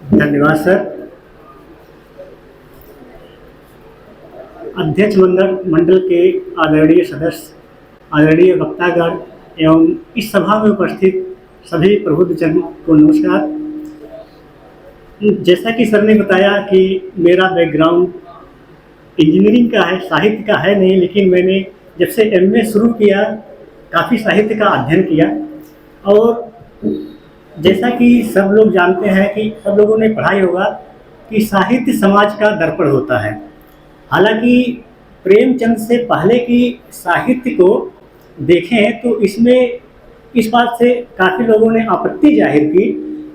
धन्यवाद सर। अध्यक्ष मंडल के आदरणीय सदस्य, आदरणीय वक्तागण एवं इस सभा में उपस्थित सभी प्रबुद्धजन को नमस्कार। जैसा कि सर ने बताया कि मेरा बैकग्राउंड इंजीनियरिंग का है, साहित्य का है नहीं, लेकिन मैंने जब से एमए शुरू किया काफ़ी साहित्य का अध्ययन किया। और जैसा कि सब लोग जानते हैं कि सब लोगों ने पढ़ा ही होगा कि साहित्य समाज का दर्पण होता है। हालांकि प्रेमचंद से पहले की साहित्य को देखें तो इसमें इस बात से काफ़ी लोगों ने आपत्ति जाहिर की,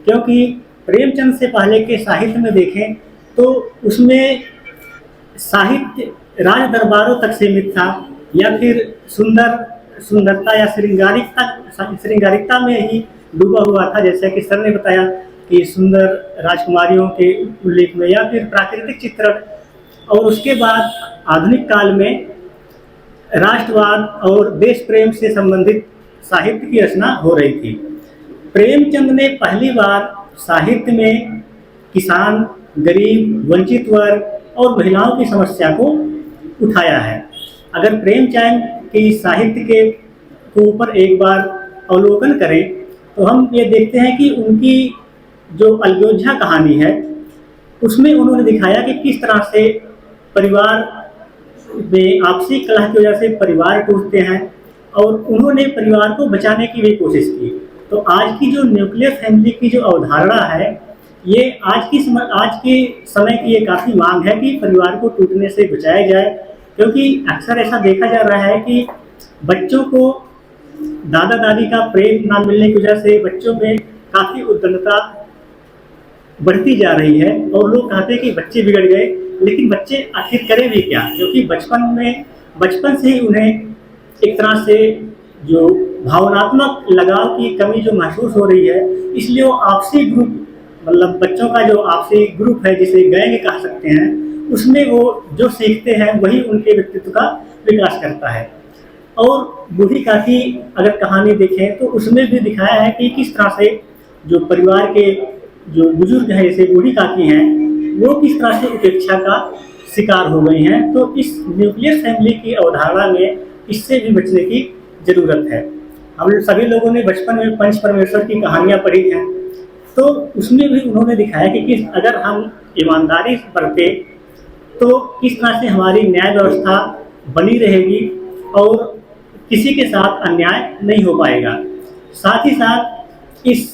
क्योंकि प्रेमचंद से पहले के साहित्य में देखें तो उसमें साहित्य राज दरबारों तक सीमित था, या फिर सुंदरता या श्रृंगारिकता में ही डूबा हुआ था। जैसे कि सर ने बताया कि सुंदर राजकुमारियों के उल्लेख में, या फिर प्राकृतिक चित्रण, और उसके बाद आधुनिक काल में राष्ट्रवाद और देश प्रेम से संबंधित साहित्य की रचना हो रही थी। प्रेमचंद ने पहली बार साहित्य में किसान, गरीब, वंचित वर्ग और महिलाओं की समस्या को उठाया है। अगर प्रेमचंद की साहित्य के ऊपर एक बार अवलोकन करें तो हम ये देखते हैं कि उनकी जो अयोध्या कहानी है उसमें उन्होंने दिखाया कि किस तरह से परिवार में आपसी कलह की वजह से परिवार टूटते हैं, और उन्होंने परिवार को बचाने की भी कोशिश की। तो आज की जो न्यूक्लियर फैमिली की जो अवधारणा है, ये आज के समय की ये काफ़ी मांग है कि परिवार को टूटने से बचाया जाए। क्योंकि अक्सर ऐसा देखा जा रहा है कि बच्चों को दादा दादी का प्रेम ना मिलने की वजह से बच्चों में काफ़ी उद्दंडता बढ़ती जा रही है, और लोग कहते हैं कि बच्चे बिगड़ गए, लेकिन बच्चे आखिर करें भी क्या? क्योंकि बचपन से ही उन्हें एक तरह से जो भावनात्मक लगाव की कमी जो महसूस हो रही है, इसलिए वो आपसी ग्रुप, मतलब बच्चों का जो आपसी ग्रुप है जिसे गैंग कह सकते हैं, उसमें वो जो सीखते हैं वही उनके व्यक्तित्व का विकास करता है। और बूढ़ी काकी अगर कहानी देखें तो उसमें भी दिखाया है कि किस तरह से जो परिवार के जो बुजुर्ग हैं, जैसे बूढ़ी काकी हैं, वो किस तरह से उपेक्षा का शिकार हो गई हैं। तो इस न्यूक्लियर फैमिली की अवधारणा में इससे भी बचने की ज़रूरत है। हम सभी लोगों ने बचपन में पंच परमेश्वर की कहानियाँ पढ़ी हैं, तो उसमें भी उन्होंने दिखाया कि अगर हम ईमानदारी बरते तो किस तरह से हमारी न्याय व्यवस्था बनी रहेगी और किसी के साथ अन्याय नहीं हो पाएगा। साथ ही साथ इस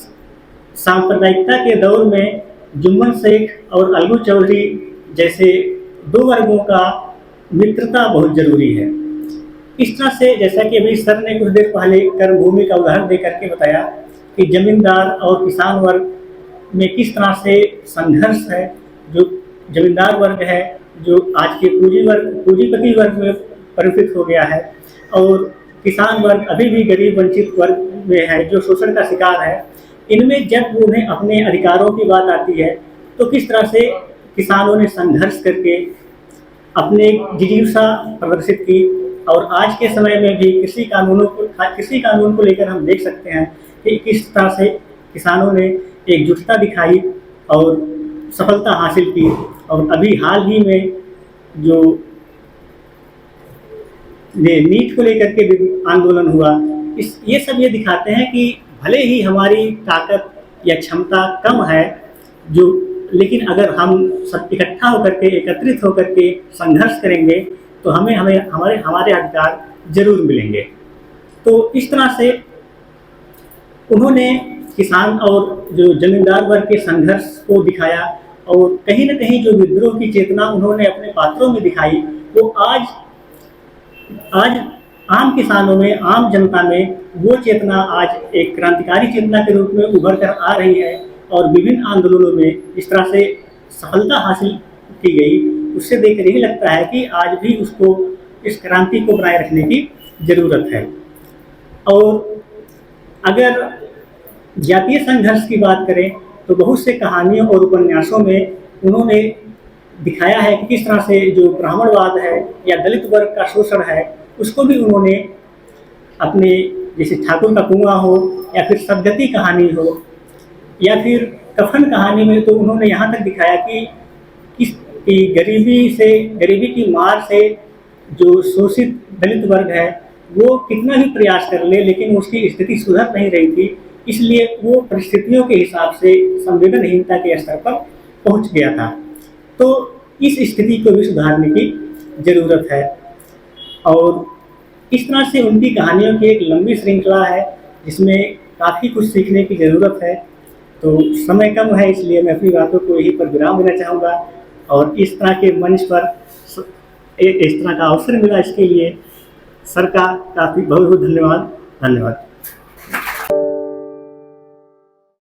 सांप्रदायिकता के दौर में जुम्मन शेख और अलगू चौधरी जैसे दो वर्गों का मित्रता बहुत जरूरी है। इस तरह से जैसा कि अभी सर ने कुछ देर पहले कर्मभूमि का उदाहरण दे करके बताया कि जमींदार और किसान वर्ग में किस तरह से संघर्ष है। जो जमींदार वर्ग है जो आज के पूंजीपति वर्ग में परिवर्तित हो गया है, और किसान वर्ग अभी भी गरीब वंचित वर्ग में है जो शोषण का शिकार है। इनमें जब उन्हें अपने अधिकारों की बात आती है तो किस तरह से किसानों ने संघर्ष करके अपने जिजीविका प्रदर्शित की। और आज के समय में भी कृषि कानून को लेकर हम देख सकते हैं कि किस तरह से किसानों ने एकजुटता दिखाई और सफलता हासिल की। और अभी हाल ही में जो नीट को लेकर के आंदोलन हुआ, ये सब ये दिखाते हैं कि भले ही हमारी ताकत या क्षमता कम है, लेकिन अगर हम सब इकट्ठा होकर के, एकत्रित होकर के संघर्ष करेंगे तो हमारे अधिकार जरूर मिलेंगे। तो इस तरह से उन्होंने किसान और जो जमींदार वर्ग के संघर्ष को दिखाया, और कहीं न कहीं जो विद्रोह की चेतना उन्होंने अपने पात्रों में दिखाई, वो आज आम किसानों में, आम जनता में वो चेतना आज एक क्रांतिकारी चेतना के रूप में उभर कर आ रही है। और विभिन्न आंदोलनों में इस तरह से सफलता हासिल की गई, उससे देखकर यही लगता है कि आज भी उसको, इस क्रांति को बनाए रखने की ज़रूरत है। और अगर जातीय संघर्ष की बात करें तो बहुत से कहानियों और उपन्यासों में उन्होंने दिखाया है कि किस तरह से जो ब्राह्मणवाद है या दलित वर्ग का शोषण है, उसको भी उन्होंने अपने, जैसे ठाकुर का कुआं हो या फिर सदगति कहानी हो या फिर कफन कहानी में तो उन्होंने यहाँ तक दिखाया कि गरीबी की मार से जो शोषित दलित वर्ग है वो कितना भी प्रयास कर ले लेकिन उसकी स्थिति सुधर नहीं रही थी, इसलिए वो परिस्थितियों के हिसाब से संवेदनहीनता के स्तर पर पहुंच गया था। तो इस स्थिति को भी सुधारने की ज़रूरत है और इस तरह से उनकी कहानियों की एक लंबी श्रृंखला है जिसमें काफ़ी कुछ सीखने की ज़रूरत है। तो समय कम है इसलिए मैं अपनी बातों को यहीं पर विराम देना चाहूँगा और इस तरह के मंच पर इस तरह का अवसर मिला इसके लिए सर का काफ़ी बहुत बहुत धन्यवाद।